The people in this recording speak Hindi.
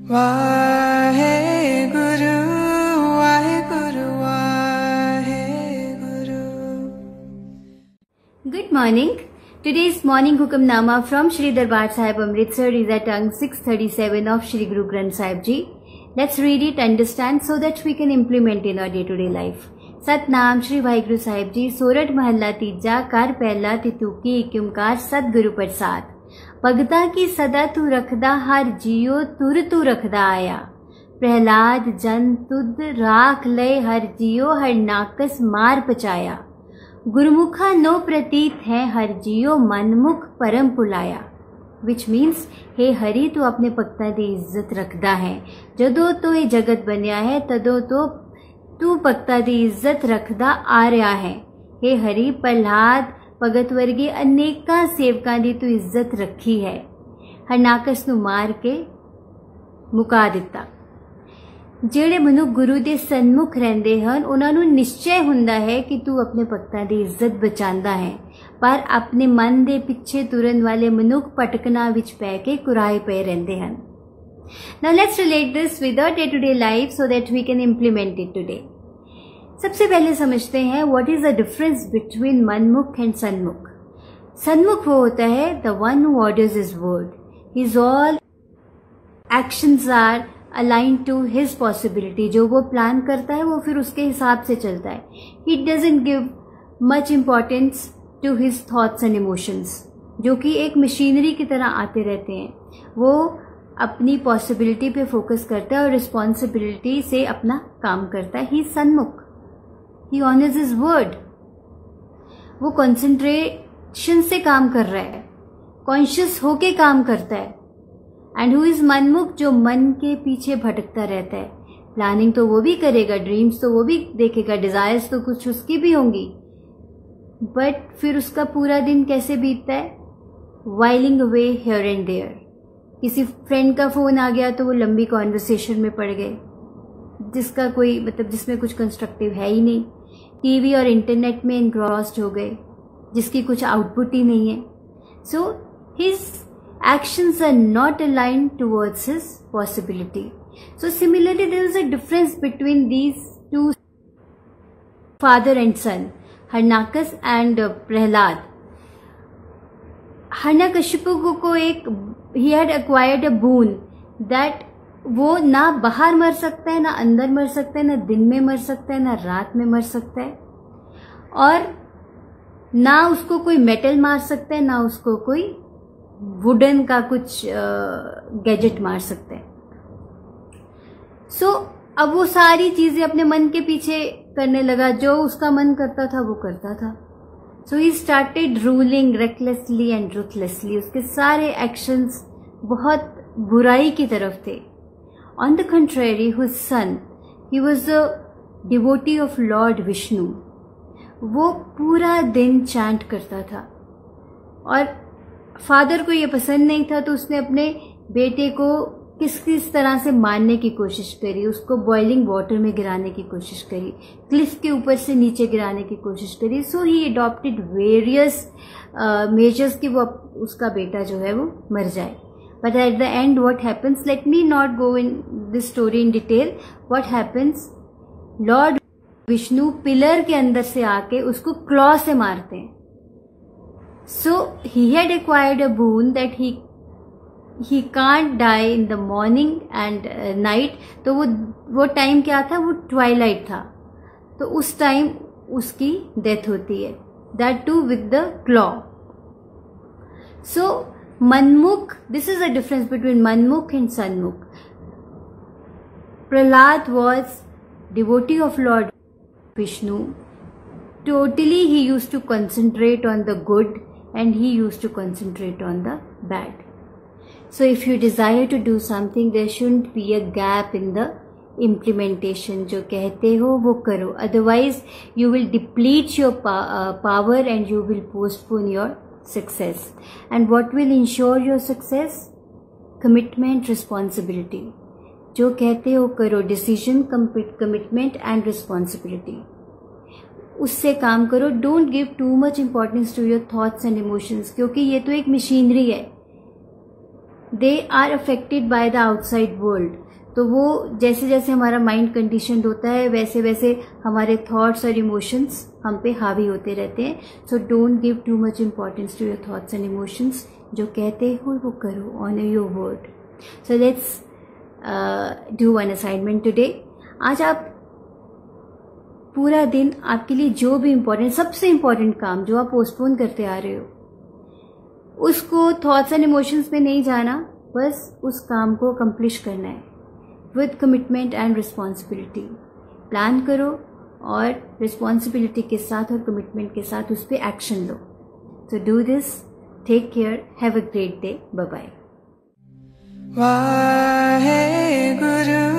Waheguru Waheguru Waheguru. Good morning. Today's morning hukamnama from Shri Darbar Sahib Amritsar is at tongue 637 of Shri Guru Granth Sahib Ji. Let's read it, understand so that we can implement in our day-to-day life. Satnam Shri Waheguru Sahib जी। सोरठ महला तीजा कर पहला तितुकी एक ओंकार सतगुरु प्रसाद। भगता की सदा तू रखदा हर जियो तुर तू रखदा आया। प्रहलाद जन तुद राख ले हर जियो हर नाकस मार पचाया। गुरमुखा नो प्रतीत है हर जियो मनमुख परम पुलाया। विच मीन्स हे हरि तू अपने भगतां दी इज्जत रखदा है। जदों तो ये जगत बनिया है तदों तो तू भगतां दी इज्जत रखदा आ रहा है। हे हरि प्रहलाद भगत वर्गे अनेकां सेवकां दी तू इज्जत रखी है। हरनाकस नूं मार के मुका दिता। ਜਿਹੜੇ ਮਨੁੱਖ ਗੁਰੂ ਦੇ ਸਨਮੁਖ ਰਹਿੰਦੇ ਹਨ ਉਹਨਾਂ ਨੂੰ ਨਿਸ਼ਚੈ ਹੁੰਦਾ ਹੈ ਕਿ ਤੂੰ ਆਪਣੇ ਭਗਤਾਂ ਦੀ ਇੱਜ਼ਤ ਬਚਾਉਂਦਾ ਹੈ, ਪਰ ਆਪਣੇ ਮਨ ਦੇ ਪਿੱਛੇ ਤੁਰਨ ਵਾਲੇ ਮਨੁੱਖ ਭਟਕਣਾ ਵਿੱਚ ਪੈ ਕੇ ਕੁਰਾਏ ਪਏ ਰਹਿੰਦੇ ਹਨ। Now let's relate this with our day-to-day life so that we can implement it today. सबसे पहले समझते हैं what is the difference between मनमुख and सन्मुख। सन्मुख वो होता है the one who orders his word. His all actions are aligned to his possibility. जो वो प्लान करता है वो फिर उसके हिसाब से चलता है। He doesn't give much importance to his thoughts and emotions, जो कि एक मशीनरी की तरह आते रहते हैं। वो अपनी पॉसिबिलिटी पे फोकस करता है और रिस्पॉन्सिबिलिटी से अपना काम करता है। ही सन्मुख, ही ऑनर्स हिज वर्ड। वो कंसंट्रेशन से काम कर रहा है, कॉन्शियस होके काम करता है। एंड हु इज मनमुख, जो मन के पीछे भटकता रहता है। प्लानिंग तो वो भी करेगा, ड्रीम्स तो वो भी देखेगा, डिजायर्स तो कुछ उसकी भी होंगी, बट फिर उसका पूरा दिन कैसे बीतता है? Whiling away here and there. किसी फ्रेंड का फोन आ गया तो वो लंबी कॉन्वर्सेशन में पड़ गए जिसका कोई मतलब जिसमें कुछ कंस्ट्रक्टिव है ही नहीं। टीवी और इंटरनेट में एनग्रॉस्ड हो गए जिसकी कुछ आउटपुट ही नहीं है। So his actions are not aligned towards his possibility. So similarly there is a difference between these two, father and son, Harnakas and Prahlad. Harnakashipu को एक he had acquired a boon that वो ना बाहर मर सकता है, ना अंदर मर सकता है, ना दिन में मर सकता है, ना रात में मर सकता है, और ना उसको कोई मेटल मार सकता है, ना उसको कोई वुडन का कुछ गैजेट मार सकते हैं। सो अब वो सारी चीजें अपने मन के पीछे करने लगा, जो उसका मन करता था वो करता था। So he started ruling recklessly and ruthlessly. उसके सारे एक्शंस बहुत बुराई की तरफ थे। On the contrary his son, he was a devotee of lord Vishnu. वो पूरा दिन चैंट करता था और फादर को ये पसंद नहीं था, तो उसने अपने बेटे को किस किस तरह से मारने की कोशिश करी। उसको बॉइलिंग वाटर में गिराने की कोशिश करी, क्लिफ के ऊपर से नीचे गिराने की कोशिश करी। सो ही अडॉप्टेड वेरियस मेजर्स कि वो उसका बेटा जो है वो मर जाए। But at the end what happens, let me not go in this story in detail. What happens, Lord Vishnu pillar के अंदर से आके उसको क्लॉ से मारते हैं। So he had acquired a boon that he can't die in the morning and night. तो वो टाइम क्या था? वो ट्वाइलाइट था। तो उस टाइम उसकी डेथ होती है, that too with the claw. So मनमुख, this is the difference between मनमुख and सन्मुख. Prahlad was devotee of Lord Vishnu. Totally he used to concentrate on the good and he used to concentrate on the bad. So if you desire to do something, there shouldn't be a gap in the implementation. जो कहते हो वो करो, otherwise you will deplete your power and you will postpone your success. And what will ensure your success? Commitment, responsibility. जो कहते हो करो, decision, commitment and responsibility. उससे काम करो। Don't give too much importance to your thoughts and emotions, क्योंकि ये तो एक मशीनरी है। They are affected by the outside world. तो वो जैसे जैसे हमारा माइंड कंडीशनड होता है वैसे वैसे हमारे थॉट्स और इमोशंस हम पे हावी होते रहते हैं। So don't give too much importance to your thoughts and emotions. जो कहते हो वो करो, honour your word. So let's do one assignment today. आज आप पूरा दिन आपके लिए जो भी इम्पोर्टेंट, सबसे इम्पोर्टेंट काम जो आप पोस्टपोन करते आ रहे हो, उसको थॉट्स एंड इमोशंस में नहीं जाना, बस उस काम को अकम्प्लिश करना है with commitment and responsibility. Plan करो और रिस्पॉन्सिबिलिटी के साथ और कमिटमेंट के साथ उस पर एक्शन लो। So do this, take care, have a great day, bye bye. Wahe Guru.